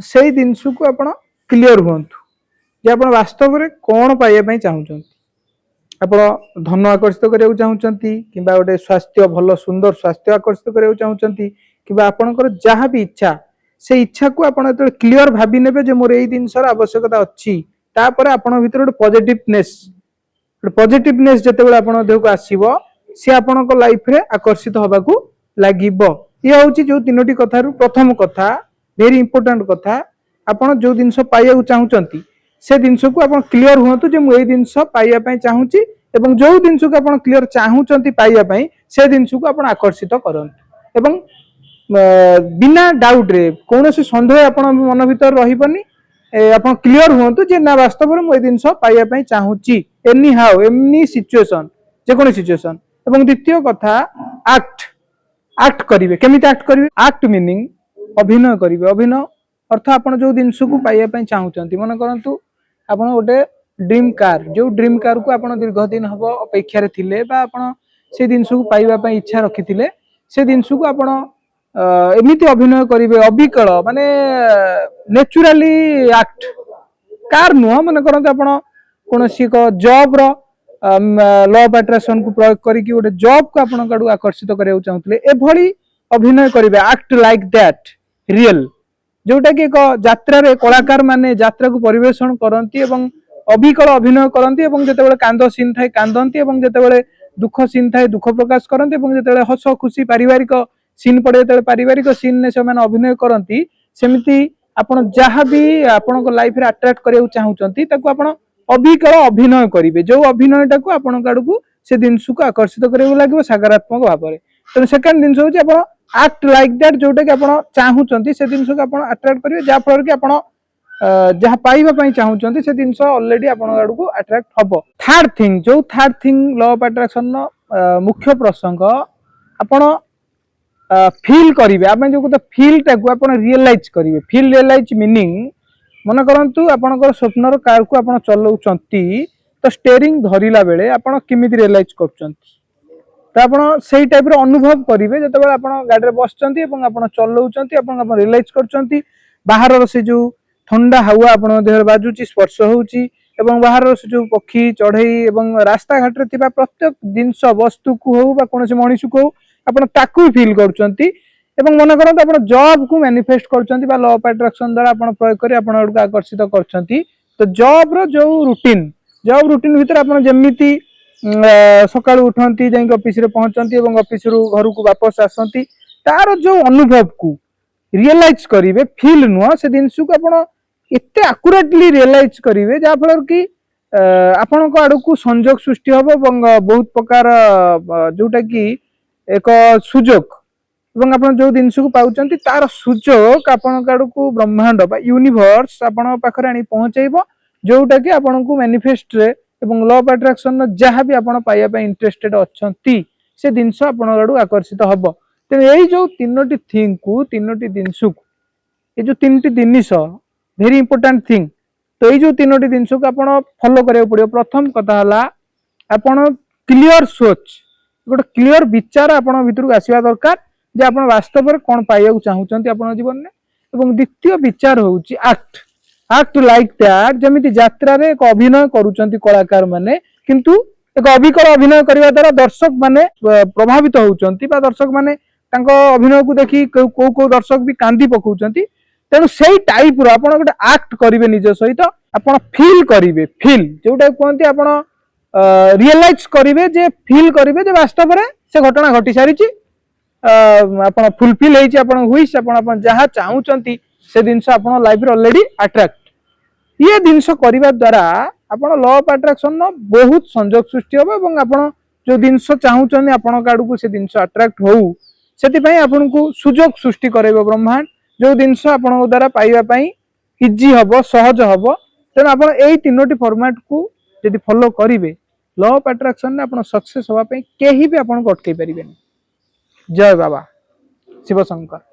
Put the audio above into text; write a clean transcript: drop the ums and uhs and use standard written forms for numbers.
से जिनस को आप क्लीयर हूँ जे आप वास्तव में कौन पाइबा चाहूँगी आप धन आकर्षित करने चाहूँगी कि गोटे स्वास्थ्य भल सुंदर स्वास्थ्य आकर्षित करने चाहूँगी कि आपणकर जहाँ भी इच्छा से इच्छा को आप क्लीयर भावी ने मोर यही जिनसर आवश्यकता अच्छी तापर आपण भीतर गोटे पॉजिटिवनेस जिते आप देह को आसो सी आपण लाइफ रे आकर्षित हवा को लगे ये हूँ जो तीनो कथार प्रथम कथा वेरी इंपोर्टेंट कथा आपड़ जो जिनस पाइबा चाहूँगी से जिनस को आप क्लीयर हूँ जो मुझे जिनस पाइबा चाहूँगी एवं जो जिनस को आप क्लीयर चाहूँगी पाइबा से जिनस को आप आकर्षित करते बिना डाउट रे कौन सन्देह आप मन भीतर रही आप क्लीयर हूँ जे ना वास्तव में मुझे जिनस पाइबा चाहूँगी एनी हाउ एनी सिचुएशन जेकोसी सिचुएशन एवं द्वितीय कथा एक्ट करेंगे केमी एक्ट करेंगे एक्ट मीनिंग अभिनय करेंगे अभिनय अर्थ आप जो जिनस को पाइबा चाहूँगी मन करतु आप गोटे ड्रीम कार जो ड्रीम कार को आप दीर्घ दिन हम अपेक्षा थे से जिनस को पाइबा इच्छा रखी से जिनस को आप एमती अभिनय करेंगे अविकल माने नेचुराली एक्ट कार नुह मन करते आप कौन एक जॉब लॉ ऑफ अट्रैक्शन को प्रयोग करके गोटे जॉब को आप आकर्षित करने चाहते एभली अभिनय करेंगे एक्ट लाइक दैट रियल जोटा कि एक यात्रा कलाकार माने यात्रा को परिवेषण करती अविकल अभिनय करती जिते कांद सीन थाए कांदती जिते दुख सीन थाए दुख प्रकाश करती जिते हस खुशी पारिवारिक सीन पड़े जो पारिवारिक सीन ने से अभिनय करती सेमती आपन जहाँ भी आपण लाइफ रे अट्रैक्ट करने चाहूँगी आप अविकल अभिनय करेंगे जो अभिनयटा को आपण आड़क से जिनस को आकर्षित करने लगे सकारात्मक भाव में तेनाली सेकेंड जिनस हूँ एक्ट लाइक दैट जोटा कि आप चाहूँगी से जिनस को आप अट्रैक्ट करेंगे जहाँफल कि आप जहाँ पाइबा चाहूँगी से जिनस अलरेडी आपण आड़क अट्रैक्ट हम third thing law of attraction मुख्य प्रसंग आपण फील करेंगे आप जो फील टाक रियलाइज करेंगे फील रियलाइज मीनिंग मन करतु आपणकर स्वप्नर कार को आप चलाउछंती तो स्टेयरिंग धरिला बेले आपण किमिति रियलाइज करछंती तो आप से टाइप रो अनुभव करेंगे जो आप गाड़ी में बसचंती आप चलाउछंती आप रियलाइज करछंती बाहर से जो ठंडा हवा आपण देह बाजुची स्पर्श होउची एवं बाहर से जो पक्षी चढ़ई एवं रास्ता घाट रे थिबा प्रत्येक जिनस वस्तु को हो बा कोनोसी मनुष्य को आपण ताकू फील करछंती एवं मन करत आपण जॉब को मैनिफेस्ट करछंती बा लॉ ऑफ अट्रैक्शन द्वारा आपण प्रयोग करी आपण को आकर्षित करछंती तो जॉब रो जो रूटीन भीतर आपण जेमिति सकाळ उठंती जाई ऑफिस रे पहुंचंती एवं ऑफिस रु घर को वापस आसंती तार जो अनुभव को रियलाइज करेंगे फील नुह से जिनस को आप एते एक्यूरेटली रियलाइज करेंगे जहाँफल कि आपण आड़क संजोग सृष्टि हम बहुत प्रकार जोटा कि एक सुजोग एवं आप जो जिनस को पाउचंती तार सुजोग आपण आड़क ब्रह्मांड यूनिवर्स आपण पाखरे आनी पहुंचाइबो जोटा कि आपण को मैनिफेस्ट रे एवं लॉ ऑफ अट्रैक्शन जहाँ भी आपण पाइबा इंटरेस्टेड अच्छंती से जिनस आपण आड़क आकर्षित हम तेणु यही जो तीनोटी थिंग को तीनोटी जिनस को ये जो तीन जिनिस वेरी इंपोर्टेंट थिंग तो ये जो तीनोटी जिनस को आप फॉलो करिया पड़ियो प्रथम कथा हला आपण क्लियर सोच गोटे क्लियर विचार आपण भीतर को आसीबा दरकार जे आपण वास्तव में कोन पाइया चाहूचंती आपण जीवन में एवं द्वितीय विचार होउची एक्ट लाइक दैट जमिति यात्रा रे एक अभिनय करूचंती कलाकार माने किंतु एक अविकल अभिनय करबा द्वारा दर्शक माने प्रभावित होउचंती बा दर्शक माने तांको अभिनय को देखि को दर्शक भी कांदी पकाउचंती तेणु से टाइप रो आपण गोटे एक्ट करेंगे निज सहित आपण फील करेंगे फील जोटा कहते आपण रियलाइज करेंगे जे फील करेंगे जे वास्तव में से घटना घटी सारी आपण फुलफिल होइछि आपण हुइस आपण जहाँ चाहूचंती से जिनस आपण लाइफ रे ऑलरेडी अट्रैक्ट ये जिनस करबा द्वारा आपण लॉ ऑफ अट्रैक्शन बहुत संजोग सृष्टि हो एवं आपण जो जिनस चाहूचंती आपण काडू को से जिनस अट्रैक्ट हो से आपन को सुजोग सृष्टि करेबो ब्रह्मांड जो जिनस आपण द्वारा पाइबा इजी हम सहज हम तेणु आप तीनोटी फॉर्मेट को यदि फॉलो करेंगे लॉ ऑफ अट्रैक्शन आप सक्सेस होगा कहीं भी आपको अटकई पारे। जय बाबा शिव शंकर।